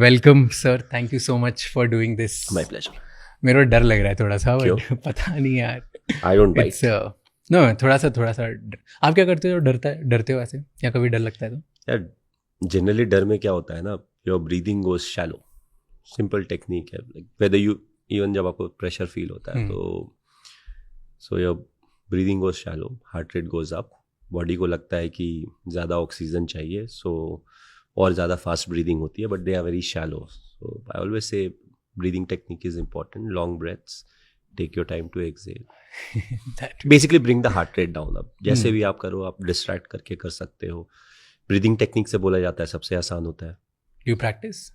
Welcome sir, thank you so much for doing this. My pleasure. मेरे को डर लग रहा है थोड़ा सा, क्यों? बट पता नहीं यार। I don't it's bite. No, थोड़ा सा आप क्या करते हो? डरते हो ऐसे, या कभी डर लगता है तो? यार जनरली डर में क्या होता है ना, your breathing goes shallow. Simple technique है, लाइक वेदर यू इवन जब आपको प्रेशर फील होता है तो so your breathing goes shallow, heart rate goes up, body को लगता है कि ज़्यादा ऑक्सीजन चाहिए, सो और ज़्यादा फास्ट ब्रीदिंग होती है, but they are very shallow. So I always say breathing technique is important, long breaths, take your time to exhale, basically bring the heart rate down. अब जैसे भी आप करो, आप डिस्ट्रैक्ट करके कर सकते हो। ब्रीदिंग टेक्निक से बोला जाता है सबसे आसान होता है। You practice?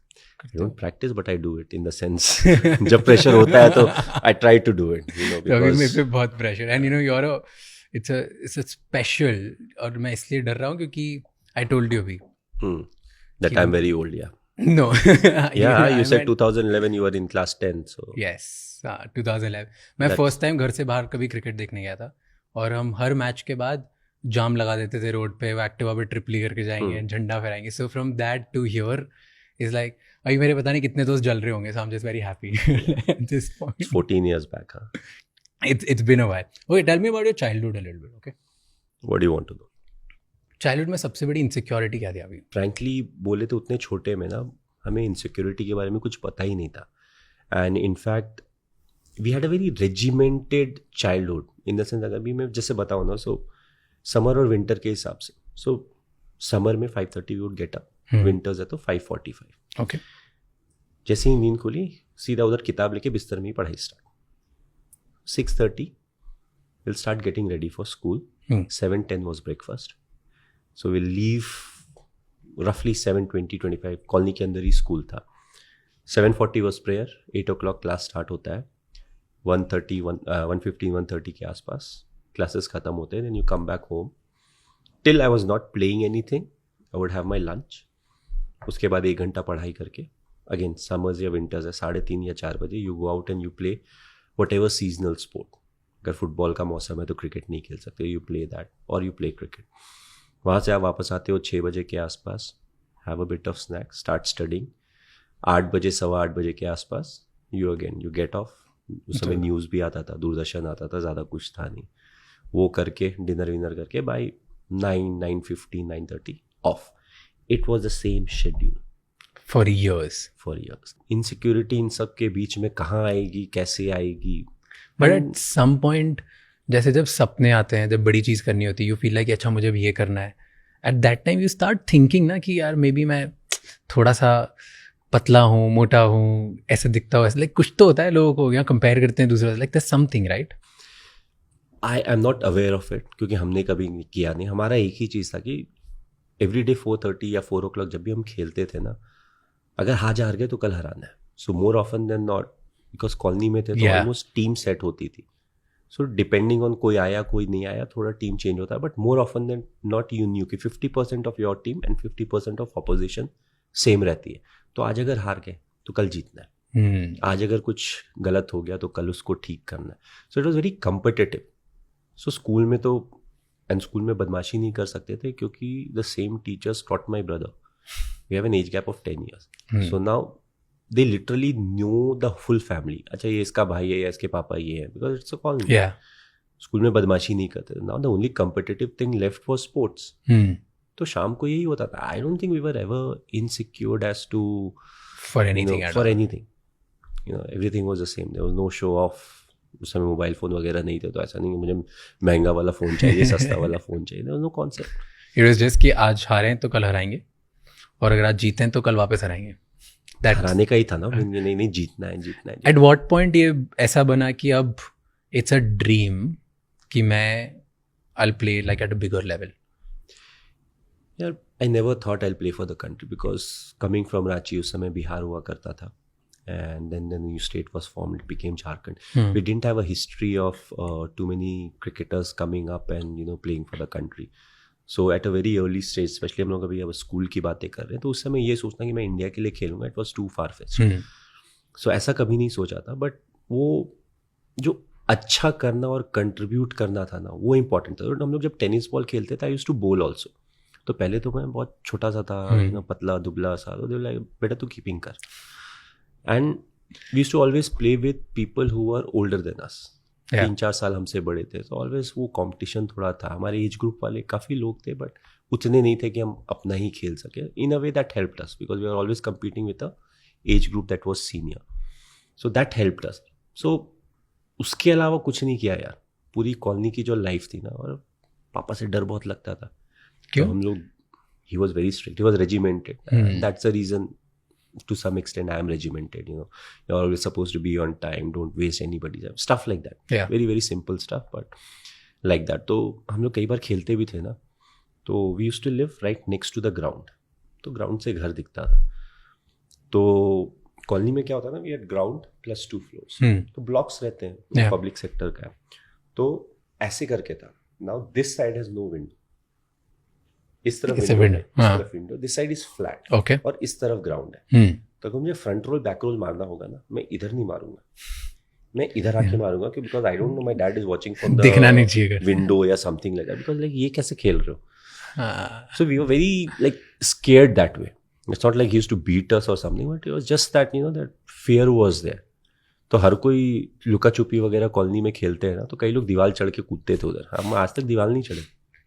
I don't practice but I do it in the sense जब प्रेशर होता है तो I try to do it, you know, अभी मेरे पे बिकॉज बहुत pressure, and you know your it's a special. और मैं इसलिए डर रहा हूँ क्योंकि आई टोल्ड यू अभी that I'm very old, yeah. No. Yeah, you said 2011 you were in class 10, so yes, 2011 मैं फर्स्ट टाइम घर से बाहर कभी क्रिकेट देखने गया था, और हम हर मैच के बाद जाम लगा देते थे रोड पे, वो एक्टिवा पे ट्रिपली करके जाएंगे, झंडा फहराएंगे। So from that to here is like, अभी मेरे पता नहीं कितने दोस्त जल रहे होंगे, so I am just very happy at this point. 14 years back, huh? It's been a while. Okay, tell me about your childhood a little bit, okay? What do you want to know? Childhood में सबसे बड़ी insecurity क्या थी अभी? Frankly बोले तो उतने छोटे में ना हमें इनसिक्योरिटी के बारे में कुछ पता ही नहीं था, and in fact we had a very regimented childhood in the sense. अगर भी मैं जैसे बताऊँ ना, सो समर और विंटर के हिसाब से, सो समर में 5:30 we would get up, winters है तो 5:45। ओके, जैसे ही नींद खुली सीधा उधर किताब लेके बिस्तर में ही पढ़ाई start. 6:30 will start getting ready for school. 7:10 was breakfast, so will leave रफली 7:20-25, कॉलोनी के अंदर ही स्कूल था। 7:40 was prayer, 8 o'clock class start होता है, 1:15-1:30 के आसपास क्लासेस खत्म होते हैं, then you come back home. Till I was not playing anything, I would have my lunch. उसके बाद 1 घंटा पढ़ाई करके, अगेन समर्स या विंटर्स है, 3:30 या 4 बजे you go out and you play what ever seasonal sport. अगर फुटबॉल का मौसम है तो क्रिकेट नहीं खेल सकते, यू प्ले दैट और यू प्ले क्रिकेट। वहाँ से आप वापस आते हो 6 बजे के आसपास, have a bit of snack, start studying. 8 बजे 8:15 बजे के आसपास यू गेट ऑफ। उस समय न्यूज़ भी आता था, दूरदर्शन आता था, ज़्यादा कुछ था नहीं। वो करके डिनर विनर करके by 9:50 9:30 of. It was the same schedule for years. Insecurity in सब के बीच में कहाँ आएगी, कैसे आएगी? बट एट सम पॉइंट, जैसे जब सपने आते हैं, जब बड़ी चीज़ करनी होती है, यू फील लाइक अच्छा मुझे भी ये करना है, at that time you start thinking ना कि यार मे बी मैं थोड़ा सा पतला हूँ, मोटा हूँ, ऐसे दिखता हूँ, ऐसे लाइक कुछ तो होता है, लोगों को यहाँ कंपेयर करते हैं दूसरे से, like that's something, right? I am not aware of it, क्योंकि हमने कभी किया नहीं। हमारा एक ही चीज़ था कि एवरी डे 4:30 या 4 o'clock जब भी हम खेलते थे ना, अगर आज हार गए तो कल हराना है। So more often than not, because colony में थे तो ऑलमोस्ट टीम सेट होती थी। सो डिपेंडिंग ऑन कोई आया कोई नहीं आया, थोड़ा टीम चेंज होता है, but more often than not you knew कि 50% of your team and 50% of opposition same रहती है। तो आज अगर हार गए तो कल जीतना है, आज अगर कुछ गलत हो गया तो कल उसको ठीक करना है। So it was very competitive. So school में तो, एंड स्कूल में बदमाशी नहीं कर सकते थे क्योंकि the same teachers taught my brother. We have an age gap of 10 years. So now they literally knew the full family. अच्छा ये इसका भाई है या इसके पापा ये है, because it's a colony. School में बदमाशी नहीं करते। Now the only competitive thing left was sports. तो शाम को यही होता था। I don't think we were ever insecure as to for anything, for anything. Everything was the same. There was no show off. उस समय मोबाइल फ़ोन वगैरह नहीं थे, तो ऐसा नहीं कि मुझे महंगा वाला फ़ोन चाहिए, सस्ता वाला फ़ोन चाहिए। There was no concept. It was just कि आज हारें तो कल हराएंगे, और अगर आज जीतें तो कल वापस हराएंगे। हराने का ही था ना, नहीं जीतना है। एट व्हाट पॉइंट ये ऐसा बना कि अब इट्स अ ड्रीम कि मैं I play like at a bigger level? यार I never thought I play for the country, because coming from Ranchi, उस समय बिहार हुआ करता था, and then the new state was formed, it became Jharkhand. We didn't have a history of too many cricketers coming up and playing for the country. So at a very early stage, specially हम लोग अभी अब school की बातें कर रहे हैं, तो उस समय ये सोचना कि मैं इंडिया के लिए खेलूंगा, it was too far fetched. So ऐसा कभी नहीं सोचा था, बट वो जो अच्छा करना और कंट्रीब्यूट करना था ना, वो इंपॉर्टेंट था. तो हम लोग जब टेनिस बॉल खेलते थे, आई यूज्ड टू बोल ऑल्सो. तो पहले तो मैं बहुत छोटा सा था, पतला दुबला सा, तो दे लाइक बेटा तू कीपिंग कर. And we used to always play with people who are older than us. 3-4 साल हमसे बड़े थे, तो ऑलवेज वो कंपटीशन थोड़ा था. हमारे एज ग्रुप वाले काफ़ी लोग थे, बट उतने नहीं थे कि हम अपना ही खेल सके. In a way that helped us because we are always competing with a age group that was senior. So that helped us. So उसके अलावा कुछ नहीं किया यार. पूरी कॉलोनी की जो लाइफ थी ना, और पापा से डर बहुत लगता था. क्यों? तो हम लोग, he was very strict, he was regimented. That's the reason to some extent I am regimented, you're always supposed to be on time, don't waste anybody's time, stuff like that. Very very simple stuff, but like that. तो हम लोग कई बार खेलते भी थे ना, तो we used to live right next to the ground. तो ग्राउंड से घर दिखता था. तो कॉलोनी में क्या होता था ना, we had ground plus 2 floors. तो ब्लॉक्स रहते हैं, पब्लिक सेक्टर का. तो ऐसे करके था. Now this side has no window. इस तरफ window, this side is flat, और इस तरफ ग्राउंड है. तो अगर मुझे फ्रंट रोल बैक रोल मारना होगा ना, मैं इधर नहीं मारूंगा, मैं इधर आके मारूंगा, क्योंकि because I don't know my dad is watching from the window या something like that. Because like ये कैसे खेल रहे हो. So we were very like scared that way. It's not like he used to beat us और something, but it was just that that fear was there. तो हर कोई लुका छुपी वगैरह कॉलोनी में खेलते हैं ना, तो कई लोग दीवार चढ़ के कूदते थे उधर. हम आज तक दीवार नहीं चढ़े,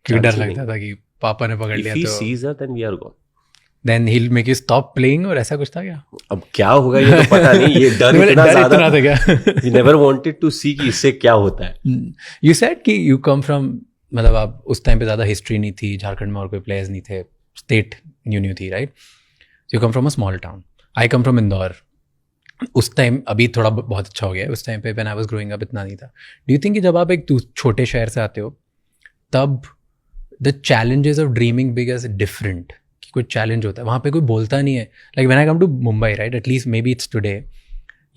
क्योंकि डर लगता था कि पापा ने पकड़ लिया. If he sees her, then we are gone. Then he'll make you stop playing, और ऐसा कुछ था क्या? अब क्या होगा ये तो पता नहीं. ये डर इतना ज़्यादा था क्या? We never wanted to see कि इससे क्या होता है. You said कि you come from, मतलब आप उस टाइम पे ज़्यादा हिस्ट्री नहीं थी झारखंड में, और कोई प्लेयर्स नहीं थे, स्टेट न्यू थी, right? You come from a small town. I come from Indore. उस टाइम, अभी थोड़ा बहुत अच्छा हो गया है, उस टाइम पे when I was growing up इतना नहीं था. Do you think कि जब आप एक छोटे शहर से आते हो, तब the challenges of dreaming big is different, कि कुछ चैलेंज होता है वहाँ पे, कोई बोलता नहीं है. Like when I come to Mumbai, right, at least maybe it's today,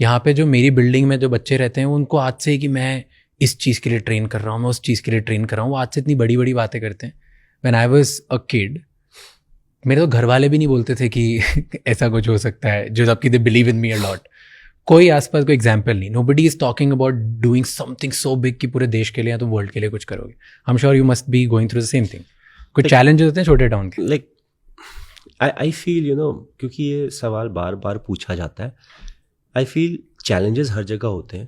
यहाँ पे जो मेरी बिल्डिंग में जो बच्चे रहते हैं, उनको आज से ही कि मैं इस चीज़ के लिए ट्रेन कर रहा हूँ, मैं उस चीज़ के लिए ट्रेन कर रहा हूँ, वो आज से इतनी बड़ी बड़ी बातें करते हैं. When I was a kid, मेरे तो घर वाले भी नहीं बोलते थे कि ऐसा कुछ हो सकता है, जो जबकि they believe in me a lot. कोई आसपास कोई एग्जाम्पल नहीं. Nobody is talking about doing something so big कि पूरे देश के लिए या तो वर्ल्ड के लिए कुछ करोगे. I am sure you must be going through the same thing. कुछ चैलेंजेस होते हैं छोटे टाउन के? लाइक आई फील क्योंकि ये सवाल बार बार पूछा जाता है, आई फील चैलेंजेस हर जगह होते हैं,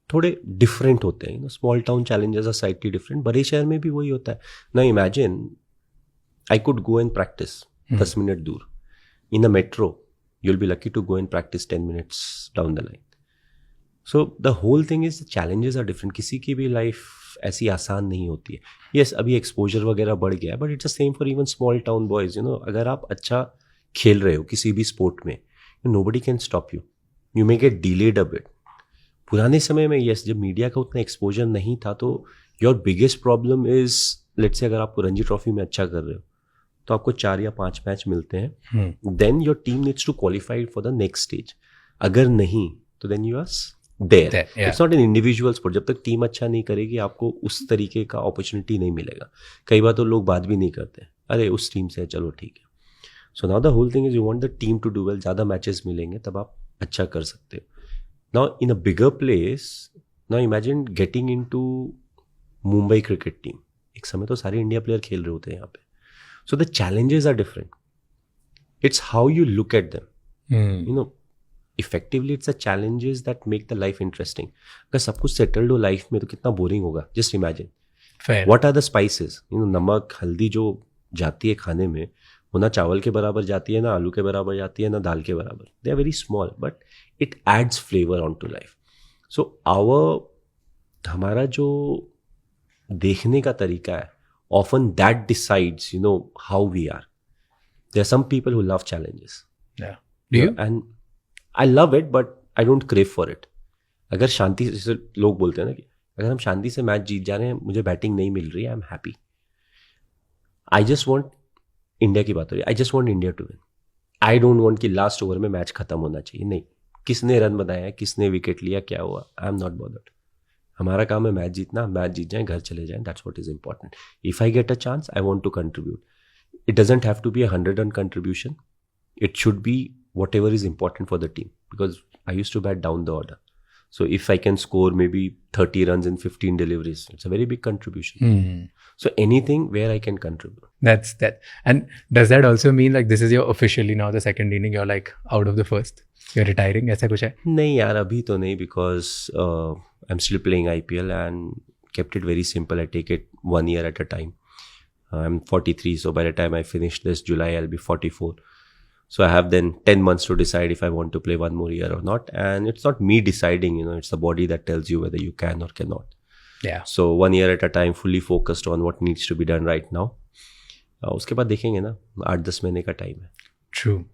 थोड़े डिफरेंट होते हैं. Small town challenges are slightly different. बड़े शहर में भी वही होता है ना. Imagine I could go and practice 10 minute दूर. In a metro you'll be lucky to go and practice 10 minutes down the line. So the whole thing is the challenges are different. किसी की भी लाइफ ऐसी आसान नहीं होती है. Yes, अभी एक्सपोजर वगैरह बढ़ गया है, but it's the same for even small town boys. अगर आप अच्छा खेल रहे हो किसी भी स्पोर्ट में, nobody can stop you. You may get delayed a bit. पुराने समय में yes, जब मीडिया का उतना एक्सपोजर नहीं था, तो your biggest problem is, let's say अगर आपको रणजी ट्रॉफी में अच्छा कर रहे हो, तो आपको 4 या 5 मैच मिलते हैं. Then your team needs to qualify for the next stage. अगर नहीं तो then you are there. It's not an individual sport. जब तक टीम अच्छा नहीं करेगी, आपको उस तरीके का अपॉर्चुनिटी नहीं मिलेगा. कई बार तो लोग बात भी नहीं करते, अरे उस टीम से चलो ठीक है. So now the whole thing is you want the team to do well. ज़्यादा मैचेस मिलेंगे तब आप अच्छा कर सकते हो. Now in a bigger place, now imagine getting into Mumbai cricket team. एक समय तो सारे इंडिया प्लेयर खेल रहे होते हैं यहाँ पे. So the challenges are different. It's how you look at them. Effectively it's the challenges that make the life interesting. अगर सब कुछ settled हो लाइफ में, तो कितना बोरिंग होगा. Just imagine. Fair. What are the spices? नमक हल्दी जो जाती है खाने में, वो ना चावल के बराबर जाती है, ना आलू के बराबर जाती है, ना दाल के बराबर. They are very small, but it adds flavor onto life. So हमारा जो देखने का तरीका है, often that decides how we are. There are some people who love challenges. Yeah. Do you? And I love it, but I don't crave for it. अगर शांति से, जैसे लोग बोलते हैं ना कि अगर हम शांति से मैच जीत जा रहे हैं, मुझे बैटिंग नहीं मिल रही है, I am happy. I just want, India की बात हो रही है, I just want India to win. I don't want कि लास्ट ओवर में मैच खत्म होना चाहिए. नहीं, किसने रन बनाया, किसने विकेट लिया, क्या हुआ, आई एम नॉट बॉदर्ड. हमारा काम है मैच जीतना. मैच जीत जाए, घर चले जाएं. That's what is important. If I get a chance, I want to contribute. It doesn't have to be 100 run contribution. It should be whatever is important for the team, because I used to bat down the order. So if I can score maybe 30 runs in 15 deliveries, it's a very big contribution. Hmm. So anything where I can contribute. That's that. And does that also mean like this is your officially now the second inning, you're like out of the first? You're retiring? ऐसा कुछ है? नहीं यार, अभी तो नहीं, because I'm still playing IPL and kept it very simple. I take it 1 year at a time. I'm 43, so by the time I finish this July, I'll be 44. So I have then 10 months to decide if I want to play one more year or not. And it's not me deciding, it's the body that tells you whether you can or cannot. Yeah. So 1 year at a time, fully focused on what needs to be done right now. उसके बाद देखेंगे ना, 8-10 महीने का time है. True.